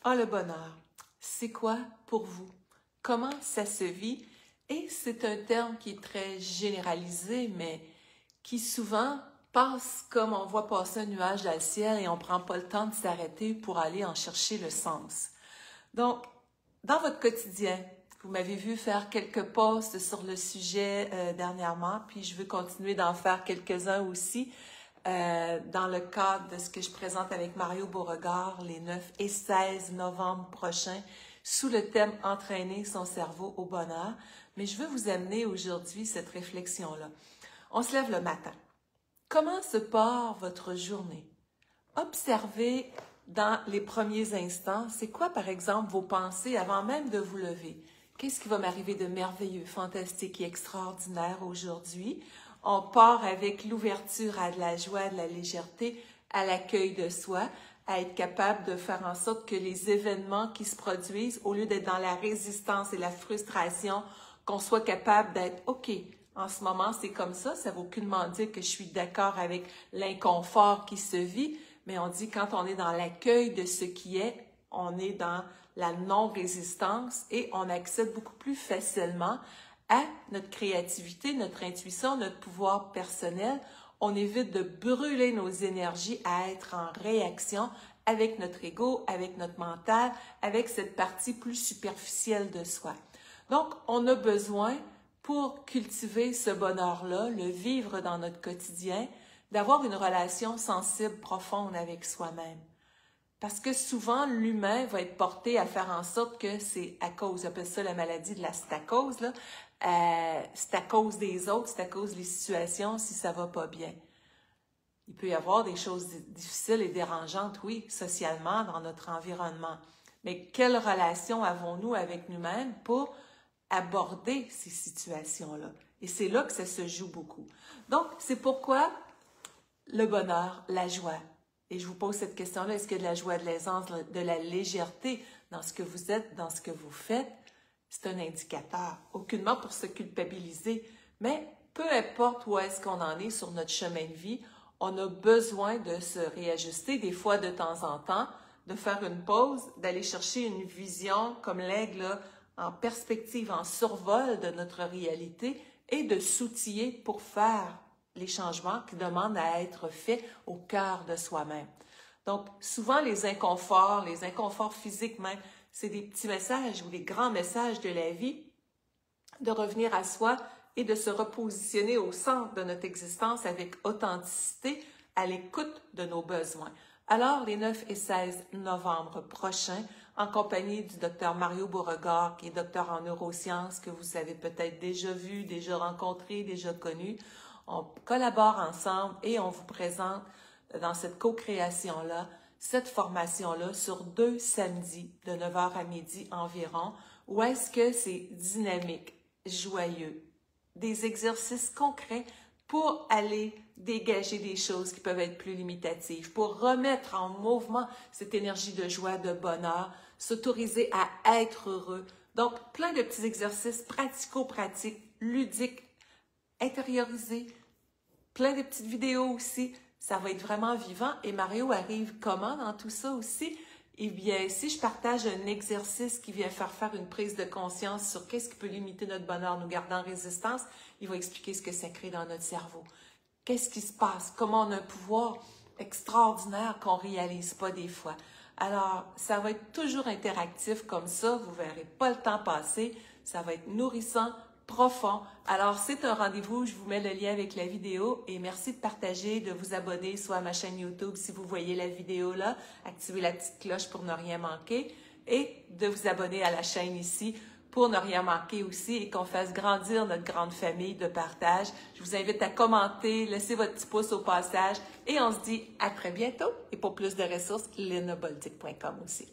Ah, le bonheur, c'est quoi pour vous? Comment ça se vit? Et c'est un terme qui est très généralisé, mais qui souvent passe comme on voit passer un nuage dans le ciel et on ne prend pas le temps de s'arrêter pour aller en chercher le sens. Donc, dans votre quotidien, vous m'avez vu faire quelques posts sur le sujet dernièrement, puis je veux continuer d'en faire quelques-uns aussi dans le cadre de ce que je présente avec Mario Beauregard les 9 et 16 novembre prochains sous le thème « Entraîner son cerveau au bonheur ». Mais je veux vous amener aujourd'hui cette réflexion-là. On se lève le matin. Comment se part votre journée? Observez dans les premiers instants, c'est quoi par exemple vos pensées avant même de vous lever? Qu'est-ce qui va m'arriver de merveilleux, fantastique et extraordinaire aujourd'hui? On part avec l'ouverture à de la joie, de la légèreté, à l'accueil de soi, à être capable de faire en sorte que les événements qui se produisent, au lieu d'être dans la résistance et la frustration, qu'on soit capable d'être OK. En ce moment, c'est comme ça ne veut aucunement dire que je suis d'accord avec l'inconfort qui se vit, mais on dit quand on est dans l'accueil de ce qui est, on est dans la non-résistance et on accède beaucoup plus facilement à notre créativité, notre intuition, notre pouvoir personnel. On évite de brûler nos énergies à être en réaction avec notre ego, avec notre mental, avec cette partie plus superficielle de soi. Donc, on a besoin, pour cultiver ce bonheur-là, le vivre dans notre quotidien, d'avoir une relation sensible, profonde avec soi-même. Parce que souvent, l'humain va être porté à faire en sorte que c'est à cause, j'appelle ça la maladie de la stacose, là. C'est à cause des autres, c'est à cause des situations si ça va pas bien. Il peut y avoir des choses difficiles et dérangeantes, oui, socialement, dans notre environnement. Mais quelle relation avons-nous avec nous-mêmes pour aborder ces situations-là? Et c'est là que ça se joue beaucoup. Donc, c'est pourquoi le bonheur, la joie. Et je vous pose cette question-là, est-ce qu'il y a de la joie, de l'aisance, de la légèreté dans ce que vous êtes, dans ce que vous faites? C'est un indicateur, aucunement pour se culpabiliser, mais peu importe où est-ce qu'on en est sur notre chemin de vie, on a besoin de se réajuster des fois de temps en temps, de faire une pause, d'aller chercher une vision comme l'aigle en perspective, en survol de notre réalité et de s'outiller pour faire les changements qui demandent à être faits au cœur de soi-même. Donc, souvent, les inconforts physiques même, c'est des petits messages ou des grands messages de la vie, de revenir à soi et de se repositionner au centre de notre existence avec authenticité, à l'écoute de nos besoins. Alors, les 9 et 16 novembre prochains, en compagnie du docteur Mario Beauregard, qui est docteur en neurosciences, que vous avez peut-être déjà vu, déjà rencontré, déjà connu, on collabore ensemble et on vous présente dans cette co-création-là, cette formation-là sur 2 samedis de 9h à midi environ, où est-ce que c'est dynamique, joyeux, des exercices concrets pour aller dégager des choses qui peuvent être plus limitatives, pour remettre en mouvement cette énergie de joie, de bonheur, s'autoriser à être heureux. Donc, plein de petits exercices pratico-pratiques, ludiques, intériorisés, plein de petites vidéos aussi. Ça va être vraiment vivant. Et Mario arrive comment dans tout ça aussi? Eh bien, si je partage un exercice qui vient faire une prise de conscience sur qu'est-ce qui peut limiter notre bonheur, nous garder en résistance, il va expliquer ce que ça crée dans notre cerveau. Qu'est-ce qui se passe? Comment on a un pouvoir extraordinaire qu'on ne réalise pas des fois. Alors, ça va être toujours interactif comme ça. Vous ne verrez pas le temps passer. Ça va être nourrissant, profond. Alors, c'est un rendez-vous. Je vous mets le lien avec la vidéo et merci de partager, de vous abonner soit à ma chaîne YouTube si vous voyez la vidéo là, activez la petite cloche pour ne rien manquer et de vous abonner à la chaîne ici pour ne rien manquer aussi et qu'on fasse grandir notre grande famille de partage. Je vous invite à commenter, laisser votre petit pouce au passage et on se dit à très bientôt. Et pour plus de ressources, lenaboltic.com aussi.